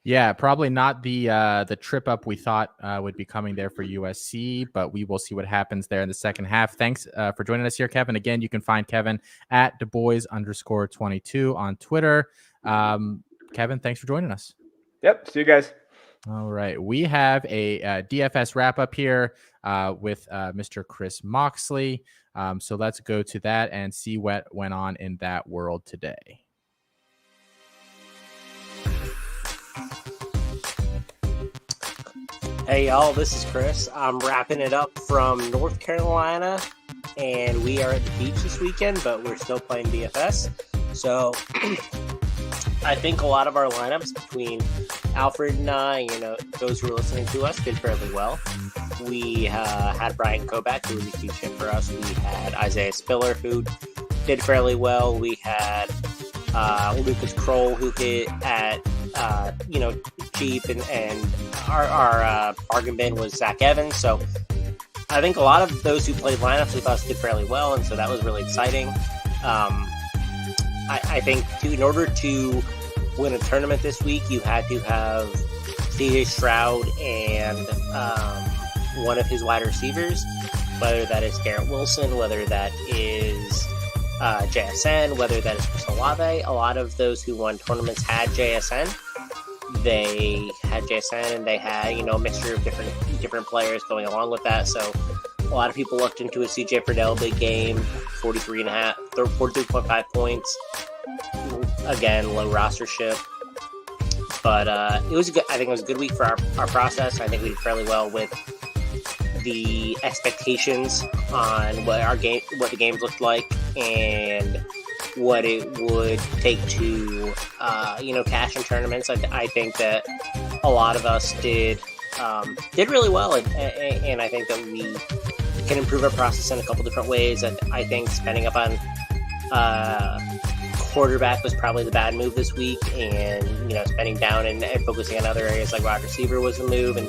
Yeah, probably not the trip up we thought would be coming there for USC, but we will see what happens there in the second half. Thanks for joining us here, Kevin. Again, you can find Kevin at DuBois_22 on Twitter. Kevin, thanks for joining us. Yep. See you guys. All right. We have a DFS wrap up here with Mr. Chris Moxley. So let's go to that and see what went on in that world today. Hey y'all, this is Chris. I'm wrapping it up from North Carolina, and we are at the beach this weekend, but we're still playing DFS. So I think a lot of our lineups between Alfred and I, those who are listening to us, did fairly well. We had Brian Kovac, who was a huge hit for us. We had Isaiah Spiller, who did fairly well. We had Lucas Kroll, who hit at cheap, and our bargain bin was Zach Evans. So I think a lot of those who played lineups with us did fairly well, and so that was really exciting. I think in order to win a tournament this week, you had to have CJ Stroud and one of his wide receivers, whether that is Garrett Wilson, whether that is JSN, whether that is Chris Olave. A lot of those who won tournaments had JSN. They had JSN, and they had, a mixture of different players going along with that. So a lot of people looked into a CJ Friedel big game, 43.5 points. Again, low rostership. But it was good. I think it was a good week for our process. I think we did fairly well with the expectations on what the games looked like, and what it would take to, cash in tournaments. I think that a lot of us did really well, and I think that we can improve our process in a couple different ways. I think spending up on quarterback was probably the bad move this week, and spending down and focusing on other areas like wide receiver was the move, and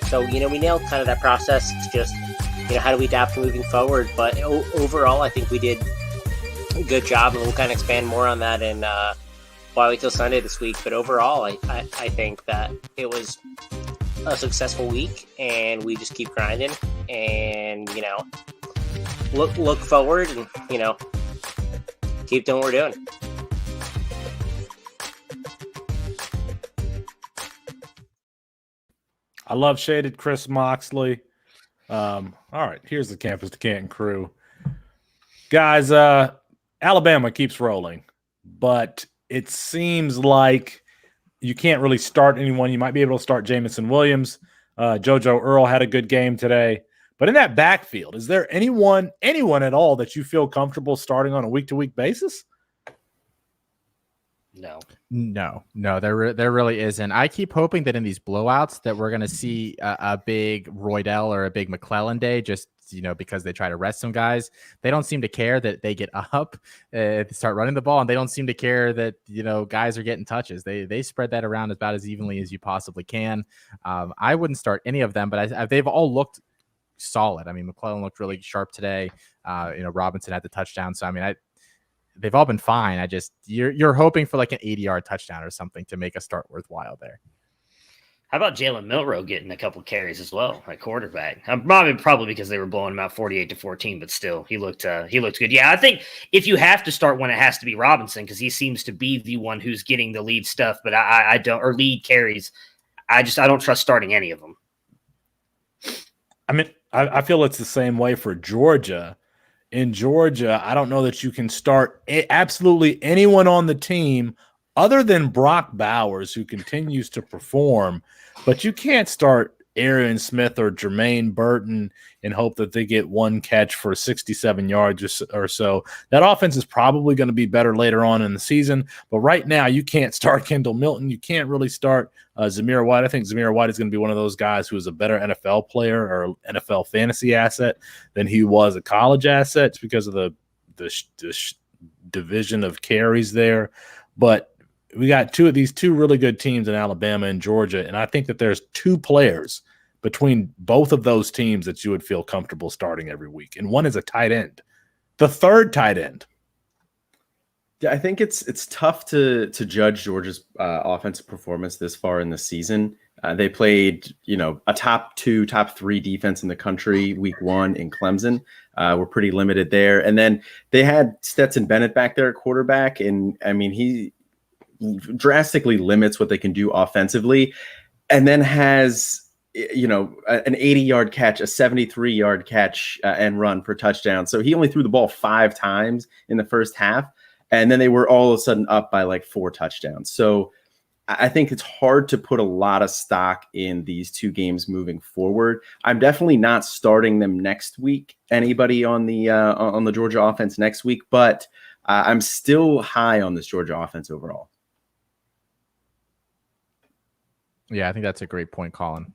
so we nailed kind of that process. It's just how do we adapt moving forward? But overall, I think we did a good job, and we'll kind of expand more on that in Why Wait Till Sunday this week. But overall, I think that it was a successful week, and we just keep grinding and look forward and keep doing what we're doing. I love shaded Chris Moxley. All right, here's the Campus to Canton crew. Guys, Alabama keeps rolling, but it seems like you can't really start anyone. You might be able to start Jamison Williams. JoJo Earl had a good game today. But in that backfield, is there anyone at all that you feel comfortable starting on a week-to-week basis? No, there really isn't. I keep hoping that in these blowouts that we're going to see a big Roydell or a big McClellan day, just because they try to rest some guys. They don't seem to care that they get up, start running the ball, and they don't seem to care that guys are getting touches. They spread that around about as evenly as you possibly can. I wouldn't start any of them, but they've all looked solid. I mean, McClellan looked really sharp today. Robinson had the touchdown, so they've all been fine. You're hoping for like an 80-yard touchdown or something to make a start worthwhile there. How about Jalen Milroe getting a couple carries as well at quarterback? Probably because they were blowing him out 48-14, but still, he looked good. Yeah, I think if you have to start one, it has to be Robinson because he seems to be the one who's getting the lead stuff, but I don't, or lead carries. I don't trust starting any of them. I feel it's the same way for Georgia. In Georgia, I don't know that you can start absolutely anyone on the team other than Brock Bowers, who continues to perform, but you can't start Arian Smith or Jermaine Burton and hope that they get one catch for 67 yards or so. That offense is probably going to be better later on in the season, but right now you can't start Kendall Milton. You can't really start Zamir White. I think Zamir White is going to be one of those guys who is a better NFL player or NFL fantasy asset than he was a college asset. It's because of the division of carries there. But we got these two really good teams in Alabama and Georgia, and I think that there's two players between both of those teams that you would feel comfortable starting every week, and one is a tight end. The third tight end. Yeah, I think it's tough to judge Georgia's offensive performance this far in the season. They played, a top 2, top 3 defense in the country week 1 in Clemson. We're pretty limited there, and then they had Stetson Bennett back there at quarterback, and he drastically limits what they can do offensively, and then has an 80-yard catch, a 73-yard catch and run for touchdown. So he only threw the ball 5 times in the first half, and then they were all of a sudden up by like 4 touchdowns. So I think it's hard to put a lot of stock in these 2 games moving forward. I'm definitely not starting them next week, anybody on the Georgia offense next week, but I'm still high on this Georgia offense overall. Yeah, I think that's a great point, Colin.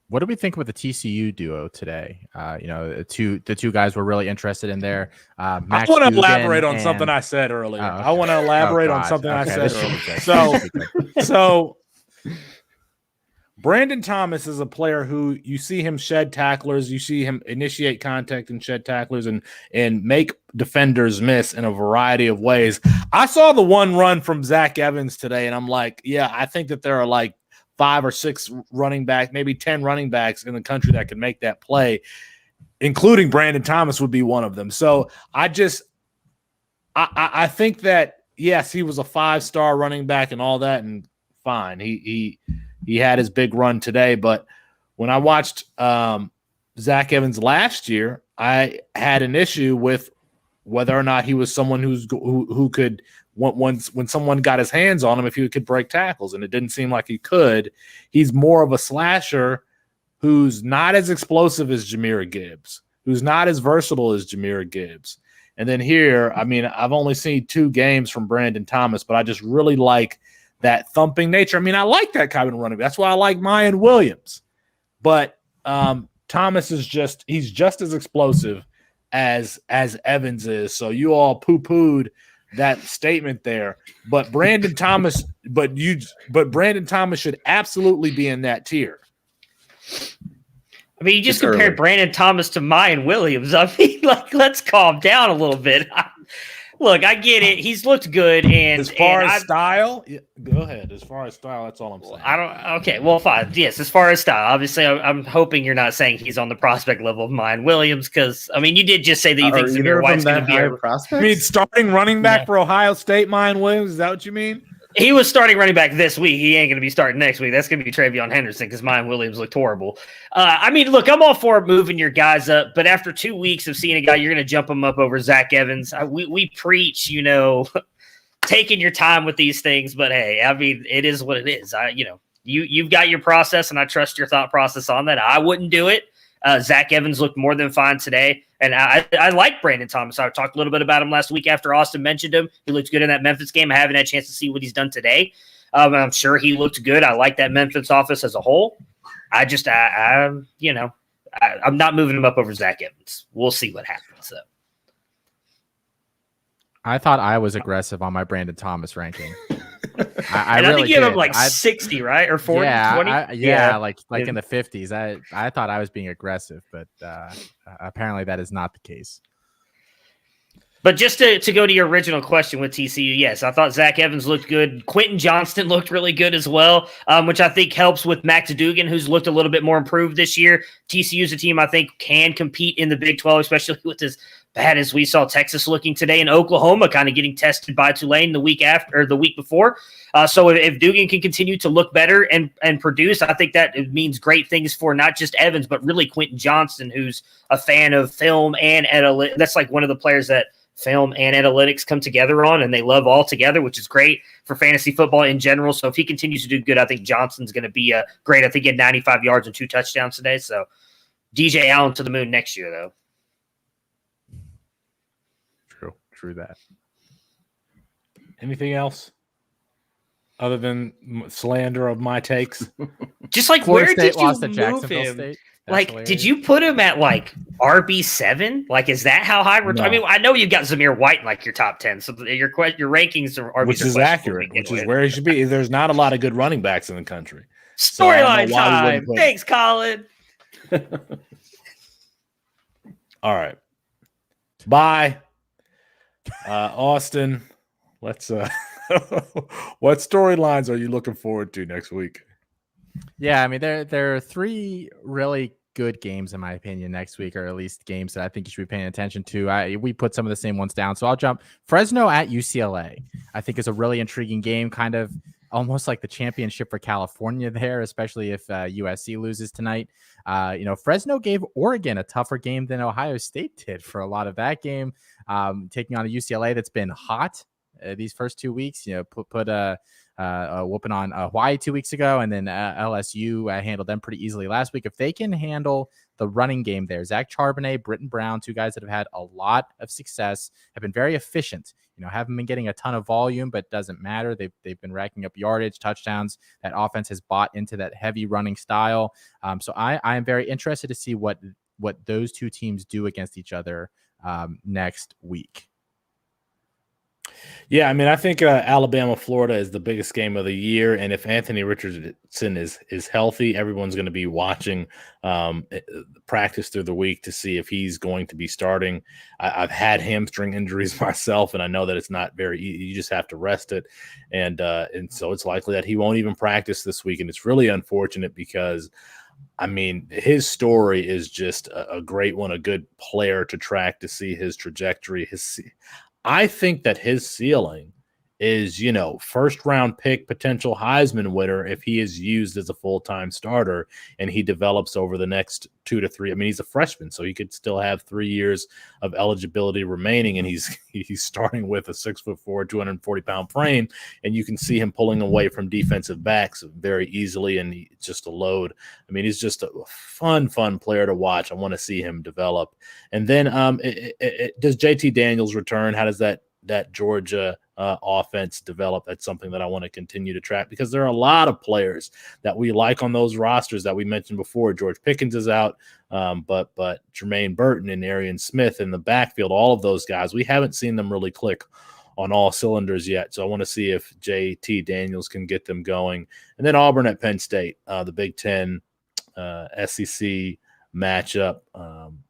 What do we think with the TCU duo today? The two guys we're really interested in there. Max I want to Duggan elaborate on something I said earlier. Oh, okay. I want to elaborate on something I said earlier. So Brandon Thomas is a player who you see him shed tacklers, you see him initiate contact and shed tacklers and make defenders miss in a variety of ways. I saw the one run from Zach Evans today, and I'm like, yeah, I think that there are like 5 or 6 running back, maybe 10 running backs in the country that could make that play, including Brandon Thomas would be one of them. So I think that, yes, he was a 5-star running back and all that, and fine. He had his big run today, but when I watched Zach Evans last year, I had an issue with whether or not he was someone who could, when someone got his hands on him, if he could break tackles, and it didn't seem like he could. He's more of a slasher who's not as explosive as Jahmyr Gibbs, who's not as versatile as Jahmyr Gibbs. And then here, I mean, I've only seen 2 games from Brandon Thomas, but I just really like that thumping nature. I mean, I like that kind of running back. That's why I like Mayan Williams. But Thomas is he's just as explosive as Evans is. So you all poo-pooed that statement there. But Brandon Thomas, but Brandon Thomas should absolutely be in that tier. I mean, you just compared Brandon Thomas to Mayan Williams. I mean, like, let's calm down a little bit. Look, I get it. He's looked good, and as far as style, go ahead. As far as style, that's all I'm saying. Okay, well, fine. Yes, as far as style, obviously, I'm hoping you're not saying he's on the prospect level of Mayan Williams, because I mean, you did just say that you think Zamir White's going to be a prospect. You mean starting running back for Ohio State, Mayan Williams? Is that what you mean? He was starting running back this week. He ain't going to be starting next week. That's going to be Travion Henderson because Mayan Williams looked horrible. I mean, look, I'm all for moving your guys up, but after 2 weeks of seeing a guy, you're going to jump him up over Zach Evans. We preach, taking your time with these things, but hey, I mean, it is what it is. You've got your process, and I trust your thought process on that. I wouldn't do it. Zach Evans looked more than fine today. And I like Brandon Thomas. I talked a little bit about him last week after Austin mentioned him. He looked good in that Memphis game. I haven't had a chance to see what he's done today. I'm sure he looked good. I like that Memphis offense as a whole. I'm not moving him up over Zach Evans. We'll see what happens, though. I thought I was aggressive on my Brandon Thomas ranking. I really think you have him like 60, right? Or 40, 20? Like in the 50s. I thought I was being aggressive, but apparently that is not the case. But just to go to your original question with TCU, yes, I thought Zach Evans looked good. Quentin Johnston looked really good as well, which I think helps with Max Dugan, who's looked a little bit more improved this year. TCU's a team I think can compete in the Big 12, especially with as bad as we saw Texas looking today, and Oklahoma kind of getting tested by Tulane the week after or the week before. So if Dugan can continue to look better and produce, I think that it means great things for not just Evans, but really Quentin Johnston, who's a fan of film and analytics. That's like one of the players that film and analytics come together on, and they love all together, which is great for fantasy football in general. So if he continues to do good, I think Johnston's going to be great. I think he had 95 yards and 2 touchdowns today. So DJ Allen to the moon next year, though. True that. Anything else other than slander of my takes? Just like, Florida where State did you lost to move Jacksonville him? State. Like, hilarious. Did you put him at like RB7? Like, is that how high? No. I mean, I know you've got Zamir White in like your top 10, so your rankings are RBs, Which is accurate, which is where he should be. There's not a lot of good running backs in the country. Storyline time. Thanks, Colin. All right. Bye. Austin, let's what storylines are you looking forward to next week? Yeah, I mean, there are 3 really good games in my opinion next week, or at least games that I think you should be paying attention to. We put some of the same ones down, so I'll jump. Fresno at UCLA, I think, is a really intriguing game, kind of almost like the championship for California there, especially if USC loses tonight. Fresno gave Oregon a tougher game than Ohio State did for a lot of that game, taking on a UCLA that's been hot these first 2 weeks. Put a whooping on Hawaii 2 weeks ago, and then LSU handled them pretty easily last week. If they can handle the running game there, Zach Charbonnet, Britton Brown, 2 guys that have had a lot of success, have been very efficient. Haven't been getting a ton of volume, but doesn't matter. They've been racking up yardage, touchdowns. That offense has bought into that heavy running style. So I am very interested to see what those 2 teams do against each other next week. Yeah, I mean, I think Alabama, Florida is the biggest game of the year, and if Anthony Richardson is healthy, everyone's going to be watching practice through the week to see if he's going to be starting. I've had hamstring injuries myself, and I know that it's not very easy. You just have to rest it, and so it's likely that he won't even practice this week, and it's really unfortunate because, I mean, his story is just a great one, a good player to track to see his trajectory. I think that his ceiling is, first round pick, potential Heisman winner if he is used as a full-time starter and he develops over the next 2 to 3. I mean, he's a freshman, so he could still have 3 years of eligibility remaining, and he's starting with a 6'4", 240-pound frame, and you can see him pulling away from defensive backs very easily, and it's just a load. I mean, he's just a fun player to watch. I want to see him develop. And then does JT Daniels return? How does that Georgia offense develop? That's something that I want to continue to track because there are a lot of players that we like on those rosters that we mentioned before. George Pickens is out, but Jermaine Burton and Arian Smith in the backfield, all of those guys, we haven't seen them really click on all cylinders yet. So I want to see if JT Daniels can get them going. And then Auburn at Penn State, the Big Ten SEC matchup.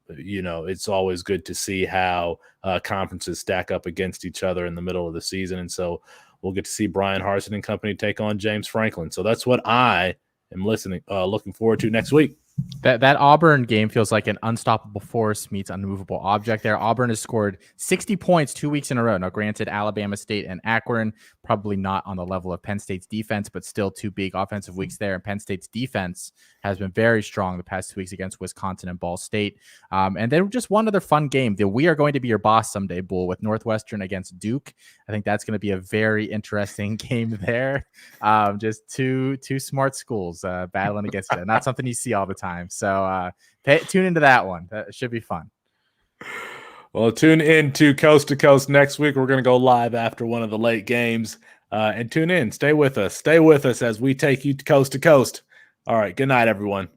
It's always good to see how conferences stack up against each other in the middle of the season. And so we'll get to see Brian Harsin and company take on James Franklin. So that's what I am looking forward to next week. That Auburn game feels like an unstoppable force meets unmovable object there. Auburn has scored 60 points 2 weeks in a row. Now, granted, Alabama State and Akron probably not on the level of Penn State's defense, but still 2 big offensive weeks there. And Penn State's defense has been very strong the past 2 weeks against Wisconsin and Ball State. And then just one other fun game. The We Are Going to Be Your Boss Someday Bowl with Northwestern against Duke. I think that's going to be a very interesting game there. Just two smart schools battling against it. Not something you see all the time. So tune into that one. That should be fun. Well, tune in to Coast to Coast next week. We're going to go live after one of the late games. And tune in. Stay with us. Stay with us as we take you coast to coast. All right. Good night, everyone.